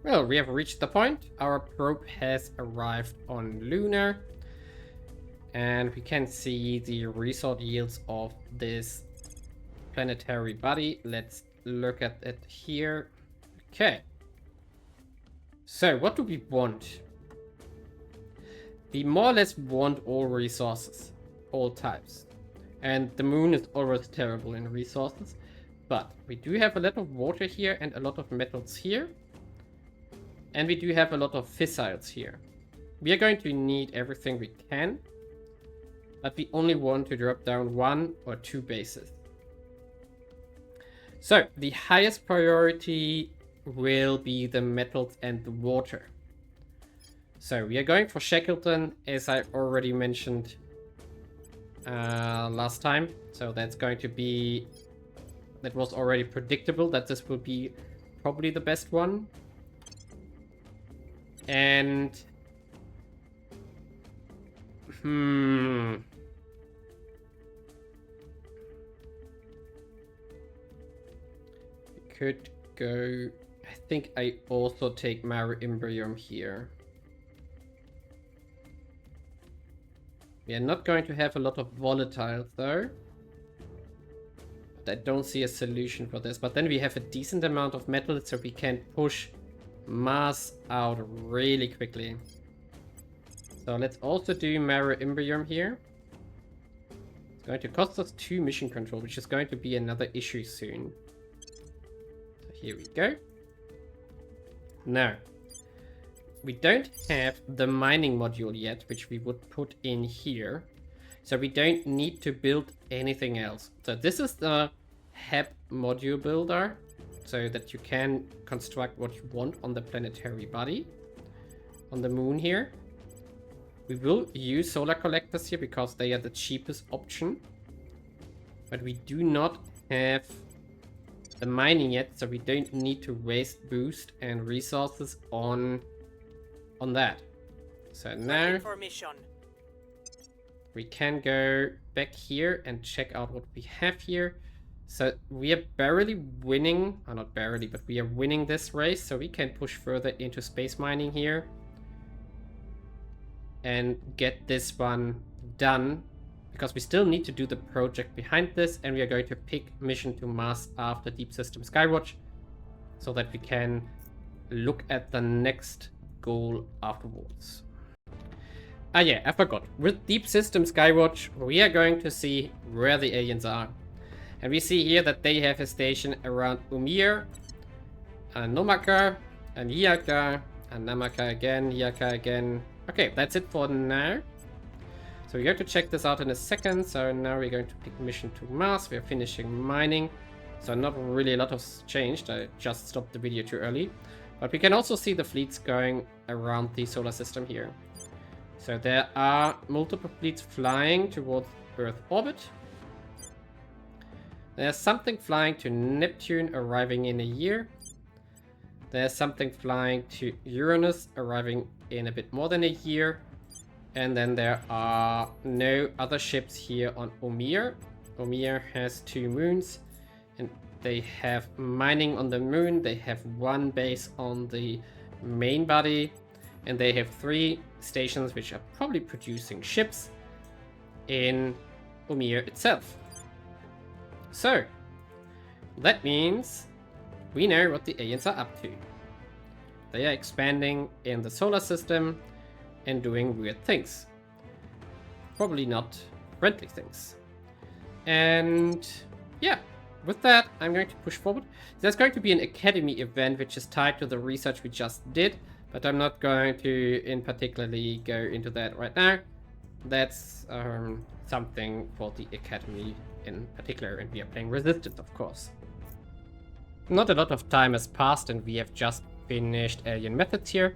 Well, we have reached the point. Our probe has arrived on Lunar. And we can see the resource yields of this planetary body. Let's look at it here. Okay. So, what do we want? We more or less want all resources. All types. And the moon is always terrible in resources. But we do have a lot of water here and a lot of metals here. And we do have a lot of fissiles here. We are going to need everything we can. But we only want to drop down 1 or 2 bases. So, the highest priority will be the metals and the water. So, we are going for Shackleton, as I already mentioned last time. So, that's going to be... That was already predictable that this will be probably the best one. And... We could go... I think I also take Imbrium here. We are not going to have a lot of volatiles though. But I don't see a solution for this. But then we have a decent amount of metal, so we can push Mars out really quickly. So let's also do Imbrium here. It's going to cost us 2 mission control, which is going to be another issue soon. So here we go. Now, we don't have the mining module yet, which we would put in here. So we don't need to build anything else. So this is the HEP module builder, so that you can construct what you want on the planetary body, on the moon here. We will use solar collectors here because they are the cheapest option. But we do not have the mining yet, so we don't need to waste boost and resources on that. So now we can go back here and check out what we have here. So we are barely winning, or not barely, but we are winning this race, so we can push further into space mining here and get this one done, because we still need to do the project behind this, and we are going to pick mission to Mars after Deep System Skywatch, so that we can look at the next goal afterwards. Ah yeah, I forgot. With Deep System Skywatch, we are going to see where the aliens are. And we see here that they have a station around Umir, Nomaka, and Yaka, and Namaka again, Yaka again. Okay, that's it for now. So we're going to check this out in a second. So now we're going to pick mission to Mars. We're finishing mining. So not really a lot has changed. I just stopped the video too early. But we can also see the fleets going around the solar system here. So there are multiple fleets flying towards Earth orbit. There's something flying to Neptune, arriving in a year. There's something flying to Uranus, arriving in a bit more than a year. And then there are no other ships here on Umir. Umir has 2 moons, and they have mining on the moon. They have 1 base on the main body, and they have 3 stations which are probably producing ships in Umir itself. So, that means we know what the aliens are up to. They are expanding in the solar system and doing weird things. Probably not friendly things. And yeah, with that, I'm going to push forward. There's going to be an academy event which is tied to the research we just did, but I'm not going to in particularly go into that right now. That's something for the academy in particular, and we are playing Resistance, of course. Not a lot of time has passed, and we have just finished Alien Methods here.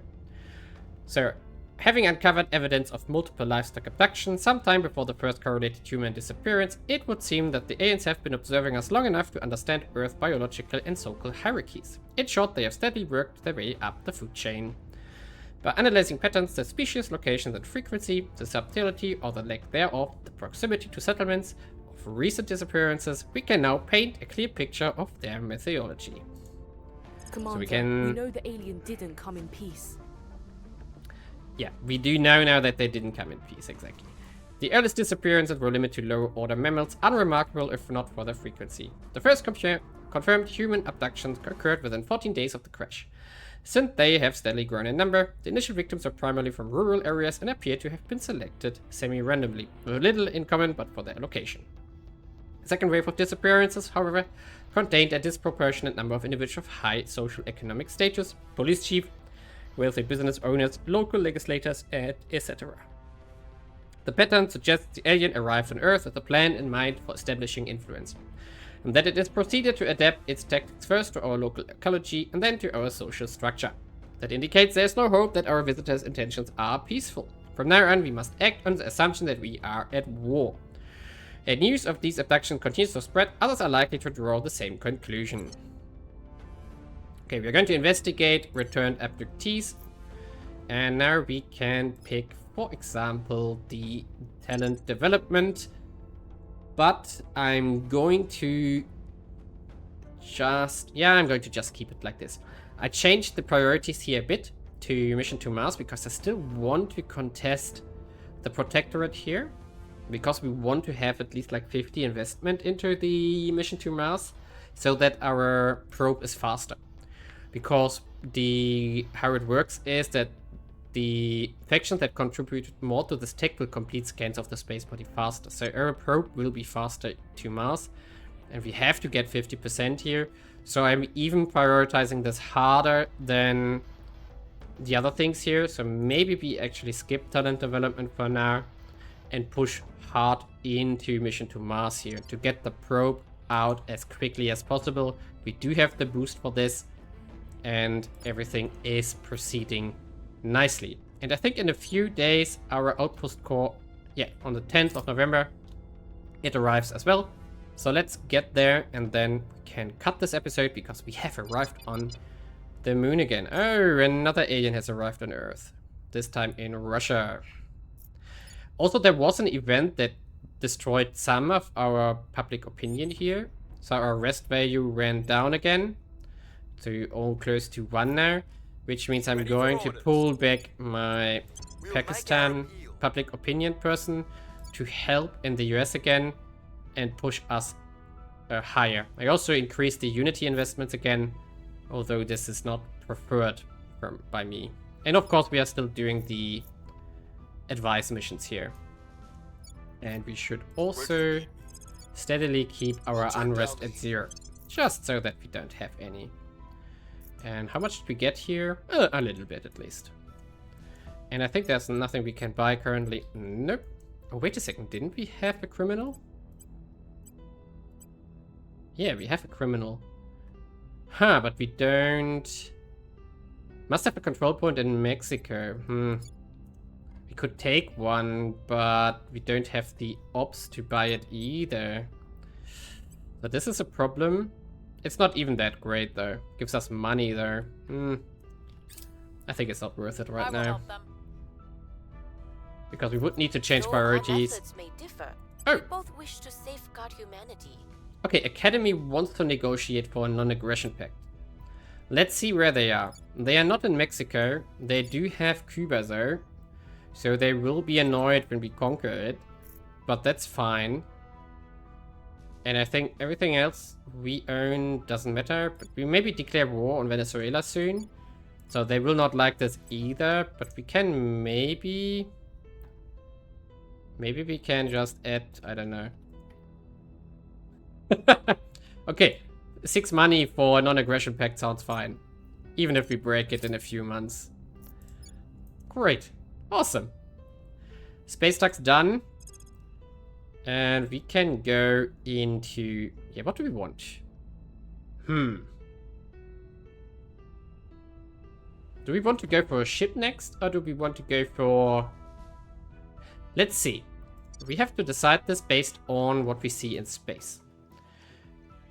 So, having uncovered evidence of multiple livestock abductions sometime before the first correlated human disappearance, it would seem that the aliens have been observing us long enough to understand Earth's biological and social hierarchies. In short, they have steadily worked their way up the food chain. By analyzing patterns, the species, locations and frequency, the subtlety or the lack thereof, the proximity to settlements of recent disappearances, we can now paint a clear picture of their methodology. Commander, we can... we know the alien didn't come in peace. Yeah, we do know now that they didn't come in peace, exactly. The earliest disappearances were limited to lower-order mammals, unremarkable if not for their frequency. The first confirmed human abductions occurred within 14 days of the crash. Since they have steadily grown in number, the initial victims are primarily from rural areas and appear to have been selected semi-randomly, with little in common but for their location. The second wave of disappearances, however, contained a disproportionate number of individuals of high social-economic status, police chief, wealthy business owners, local legislators, and etc. The pattern suggests the alien arrived on Earth with a plan in mind for establishing influence, and that it is proceeded to adapt its tactics first to our local ecology and then to our social structure. That indicates there is no hope that our visitors' intentions are peaceful. From now on, we must act on the assumption that we are at war. As news of these abductions continues to spread, others are likely to draw the same conclusion. Okay, we're going to investigate returned abductees, and now we can pick, for example, the talent development. But I'm going to just... yeah, I'm going to just keep it like this. I changed the priorities here a bit to Mission to Mars because I still want to contest the Protectorate here. Because we want to have at least like 50 investment into the Mission to Mars so that our probe is faster. Because how it works is that the factions that contributed more to this tech will complete scans of the space body faster. So our probe will be faster to Mars. And we have to get 50% here. So I'm even prioritizing this harder than the other things here. So maybe we actually skip talent development for now and push hard into Mission to Mars here to get the probe out as quickly as possible. We do have the boost for this. And everything is proceeding nicely. And I think in a few days, our outpost core, yeah, on the 10th of November, it arrives as well. So let's get there and then we can cut this episode because we have arrived on the moon again. Oh, another alien has arrived on Earth. This time in Russia. Also, there was an event that destroyed some of our public opinion here. So our rest value ran down again. To all close to 1 now, which means I'm going to pull back my Pakistan public opinion person to help in the US again and push us higher. I also increased the Unity investments again, although this is not preferred by me. And of course we are still doing the advice missions here. And we should also steadily keep our unrest at 0, just so that we don't have any. And how much did we get here? A little bit, at least. And I think there's nothing we can buy currently. Nope. Oh, wait a second. Didn't we have a criminal? Yeah, we have a criminal. Huh, but we don't... Must have a control point in Mexico. We could take one, but we don't have the ops to buy it either. So this is a problem. It's not even that great, though. Gives us money, though. I think it's not worth it right now. Because we would need to change priorities. May differ. Oh! We both wish to safeguard humanity. Okay, Academy wants to negotiate for a non-aggression pact. Let's see where they are. They are not in Mexico. They do have Cuba, though. So they will be annoyed when we conquer it. But that's fine. And I think everything else we own doesn't matter. But we maybe declare war on Venezuela soon. So they will not like this either. But we can maybe... Maybe we can just add... I don't know. Okay. 6 money for a non-aggression pact sounds fine. Even if we break it in a few months. Great. Awesome. Space tax done. And we can go into... Yeah, what do we want? Do we want to go for a ship next? Or do we want to go for... Let's see. We have to decide this based on what we see in space.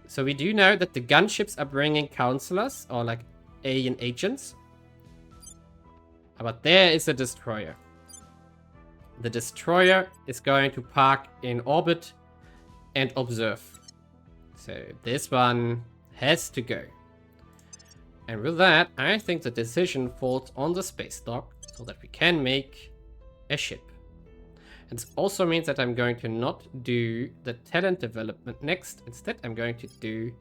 So we do know that the gunships are bringing counselors, or like alien agents. But there is a destroyer. The destroyer is going to park in orbit and observe. So this one has to go. And with that, I think the decision falls on the space dock so that we can make a ship. And this also means that I'm going to not do the talent development next. Instead, I'm going to do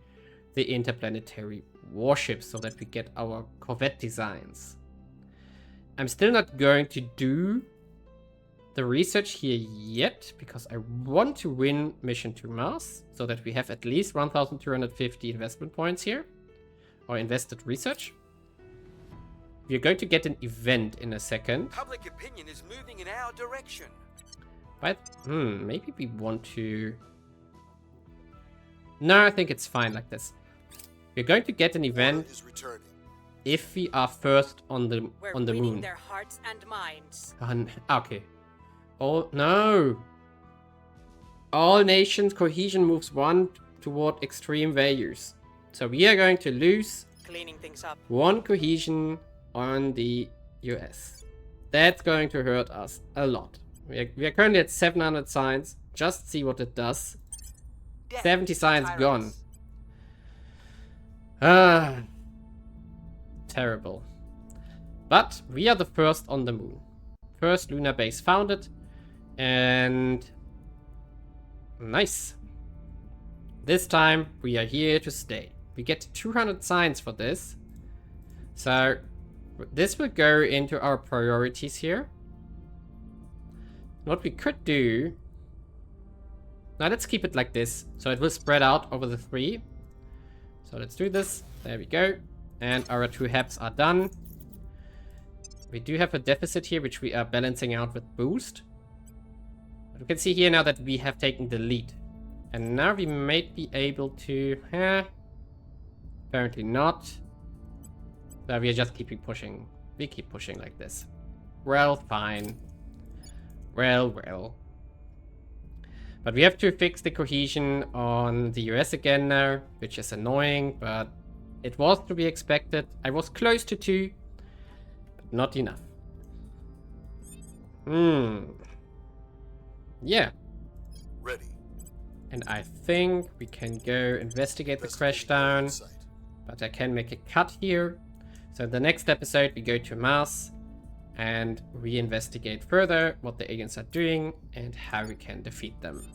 the interplanetary warships so that we get our corvette designs. I'm still not going to do the research here yet because I want to win Mission to Mars so that we have at least 1,250 investment points here, or invested research. We're going to get an event in a second. Public opinion is moving in our direction. But maybe we want to... No, I think it's fine like this. We're going to get an event if we are first on the moon. Their hearts and minds. Okay. Oh no! All nations cohesion moves 1 toward extreme values. So we are going to lose Cleaning things up. 1 cohesion on the US. That's going to hurt us a lot. We are currently at 700 signs. Just see what it does. 70 signs gone. Terrible. But we are the first on the moon. First lunar base founded. And nice. This time we are here to stay. We get 200 signs for this. So this will go into our priorities here. What we could do... Now let's keep it like this. So it will spread out over the 3. So let's do this. There we go. And our 2 HAPs are done. We do have a deficit here, which we are balancing out with boost. But you can see here now that we have taken the lead. And now we might be able to... apparently not. So we are just keeping pushing. We keep pushing like this. Well, fine. Well. But we have to fix the cohesion on the US again now, which is annoying, but it was to be expected. I was close to 2, but not enough. Yeah. Ready. And I think we can go investigate the crashdown, but I can make a cut here. So in the next episode, we go to Mars and we investigate further what the aliens are doing and how we can defeat them.